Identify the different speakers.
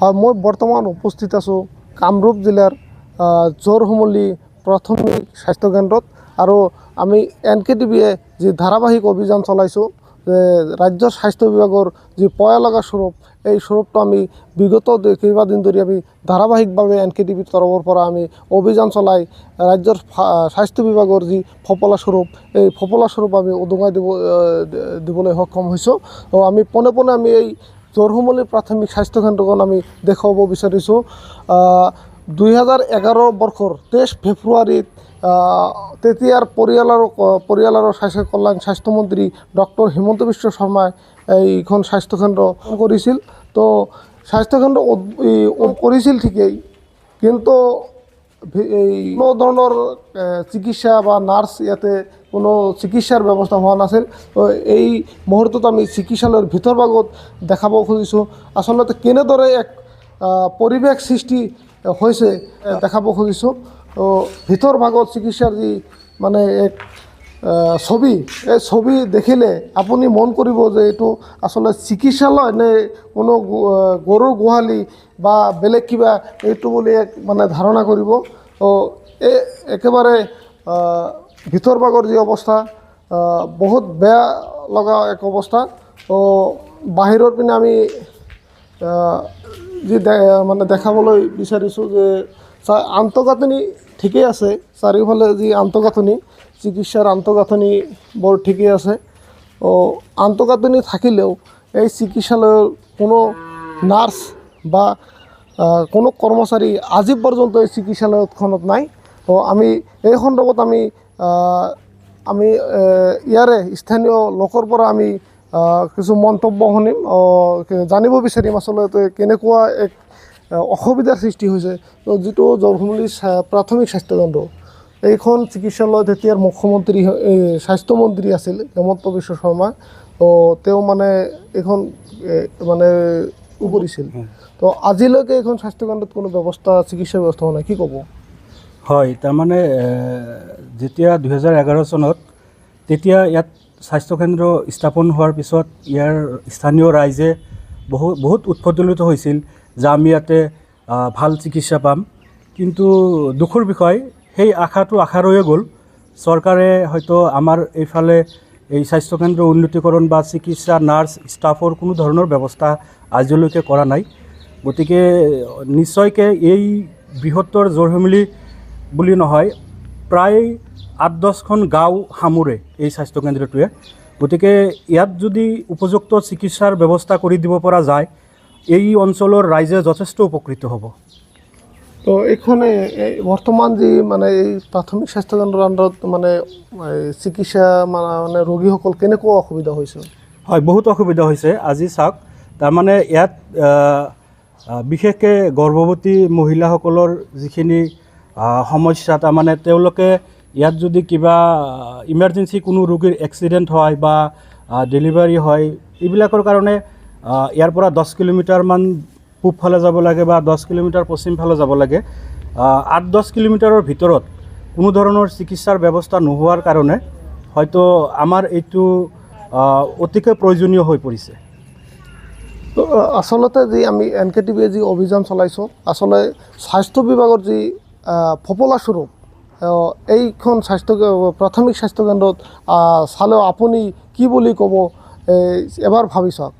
Speaker 1: হয়, মই বৰ্তমান উপস্থিত আছোঁ কামৰূপ জিলাৰ জোৰসমূলি প্ৰাথমিক স্বাস্থ্যকেন্দ্ৰত। আৰু আমি NKTVয়ে যি ধাৰাবাহিক অভিযান চলাইছোঁ, ৰাজ্যৰ স্বাস্থ্য বিভাগৰ যি পয়া লগা স্বৰূপ, এই স্বৰূপটো আমি বিগত কেইবাদিন ধৰি আমি ধাৰাবাহিকভাৱে NKTVৰ তৰফৰ পৰা আমি অভিযান চলাই ৰাজ্যৰ স্বাস্থ্য বিভাগৰ যি ফপলা স্বৰূপ, এই ফপলা স্বৰূপ আমি উদঙাই দিবলৈ সক্ষম হৈছোঁ। আমি পোনে পোনে আমি এই জোৰসমূলি প্ৰাথমিক স্বাস্থ্যকেন্দ্ৰখন আমি দেখুৱাব বিচাৰিছোঁ। 2011 বৰ্ষৰ 23 ফেব্ৰুৱাৰীত তেতিয়াৰ পৰিয়াল আৰু স্বাস্থ্য কল্যাণ স্বাস্থ্যমন্ত্ৰী ডক্টৰ হিমন্ত বিশ্ব শৰ্মাই এইখন স্বাস্থ্যকেন্দ্ৰ কৰিছিল। তো স্বাস্থ্যকেন্দ্ৰ কৰিছিল ঠিকেই, কিন্তু এই কোনো ধৰণৰ চিকিৎসা বা নাৰ্ছ ইয়াতে কোনো চিকিৎসাৰ ব্যৱস্থা হোৱা নাছিল। তো এই মুহূৰ্তত আমি চিকিৎসালয়ৰ ভিতৰ ভাগত দেখাব খুজিছোঁ আচলতে কেনেদৰে এক পৰিৱেশ সৃষ্টি হৈছে দেখাব খুজিছোঁ। তো ভিতৰ ভাগত চিকিৎসাৰ যি মানে এক ছবি, এই ছবি দেখিলে আপুনি মন কৰিব যে এইটো আচলতে চিকিৎসালয় নে কোনো গৰুৰ গোহালি বা বেলেগ কিবা এইটো বুলি এক মানে ধাৰণা কৰিব। তো এই একেবাৰে ভিতৰ ভাগৰ যি অৱস্থা বহুত বেয়া লগা এক অৱস্থা। তো বাহিৰৰ পিনে আমি যি মানে দেখাবলৈ বিচাৰিছোঁ যে আন্তঃগাঁথনি ঠিকেই আছে, চাৰিওফালে যি আন্তঃগাঁথনি, চিকিৎসাৰ আন্তঃগাঁথনি বৰ ঠিকেই আছে। আন্তঃগাঁথনি থাকিলেও এই চিকিৎসালয়ৰ কোনো নাৰ্ছ বা কোনো কৰ্মচাৰী আজি পৰ্যন্ত এই চিকিৎসালয়খনত নাই। তো আমি এই সন্দৰ্ভত আমি ইয়াৰে স্থানীয় লোকৰ পৰা আমি কিছু মন্তব্য শুনিম, জানিব বিচাৰিম আচলতে কেনেকুৱা এক অসুবিধাৰ সৃষ্টি হৈছে। তো যিটো জোৰসমূলি প্ৰাথমিক স্বাস্থ্যকেন্দ্ৰ, এইখন চিকিৎসালয়ত এতিয়াৰ মুখ্যমন্ত্ৰী স্বাস্থ্যমন্ত্ৰী আছিল হিমন্ত বিশ্ব শৰ্মা। তো তেওঁ মানে এইখন মানে কৰিছিল। তো আজিলৈকে এইখন স্বাস্থ্যকেন্দ্ৰত কোনো ব্যৱস্থা চিকিৎসা ব্যৱস্থা হোৱা নাই, কি ক'ব?
Speaker 2: হয়, তাৰমানে যেতিয়া 2011 চনত তেতিয়া ইয়াত স্বাস্থ্যকেন্দ্ৰ স্থাপন হোৱাৰ পিছত ইয়াৰ স্থানীয় ৰাইজে বহুত উৎফুল্লিত হৈছিল যে আমি ইয়াতে ভাল চিকিৎসা পাম। কিন্তু দুখৰ বিষয়, সেই আশাটো আশা ৰৈয়ে গ'ল। চৰকাৰে হয়তো আমাৰ এইফালে এই স্বাস্থ্যকেন্দ্ৰ উন্নীতকৰণ বা চিকিৎসা নাৰ্ছ ষ্টাফৰ কোনো ধৰণৰ ব্যৱস্থা আজিলৈকে কৰা নাই। গতিকে নিশ্চয়কৈ এই বৃহত্তৰ জোৰসমূলি বুলি নহয়, প্ৰায় 8-10খন গাঁও সামৰে এই স্বাস্থ্যকেন্দ্ৰটোৱে। গতিকে ইয়াত যদি উপযুক্ত চিকিৎসাৰ ব্যৱস্থা কৰি দিব পৰা যায়, এই অঞ্চলৰ ৰাইজে যথেষ্ট উপকৃত হ'ব।
Speaker 1: তো এইখনে বৰ্তমান যি মানে এই প্ৰাথমিক স্বাস্থ্যকেন্দ্ৰৰ আণ্ডাৰত মানে চিকিৎসা মানে ৰোগীসকল কেনেকুৱা অসুবিধা হৈছে?
Speaker 2: হয়, বহুত অসুবিধা হৈছে। আজি চাওক, তাৰমানে ইয়াত বিশেষকৈ গৰ্ভৱতী মহিলাসকলৰ যিখিনি সমস্যা, তাৰমানে তেওঁলোকে ইয়াত যদি কিবা ইমাৰ্জেঞ্চি কোনো ৰোগীৰ এক্সিডেণ্ট হয় বা ডেলিভাৰী হয়, এইবিলাকৰ কাৰণে ইয়াৰ পৰা 10 কিলোমিটাৰমান পূবফালে যাব লাগে বা 10 কিলোমিটাৰ পশ্চিমফালে যাব লাগে। 8-10 কিলোমিটাৰৰ ভিতৰত কোনো ধৰণৰ চিকিৎসাৰ ব্যৱস্থা নোহোৱাৰ কাৰণে হয়তো আমাৰ এইটো অতিকৈ প্ৰয়োজনীয় হৈ পৰিছে।
Speaker 1: তো আচলতে যি আমি NKTVয়ে যি অভিযান চলাইছোঁ, আচলতে স্বাস্থ্য বিভাগৰ যি ফপলা স্বৰূপ, এইখন প্ৰাথমিক স্বাস্থ্যকেন্দ্ৰত চালেও আপুনি কি বুলি ক'ব এবাৰ ভাবি চাওক।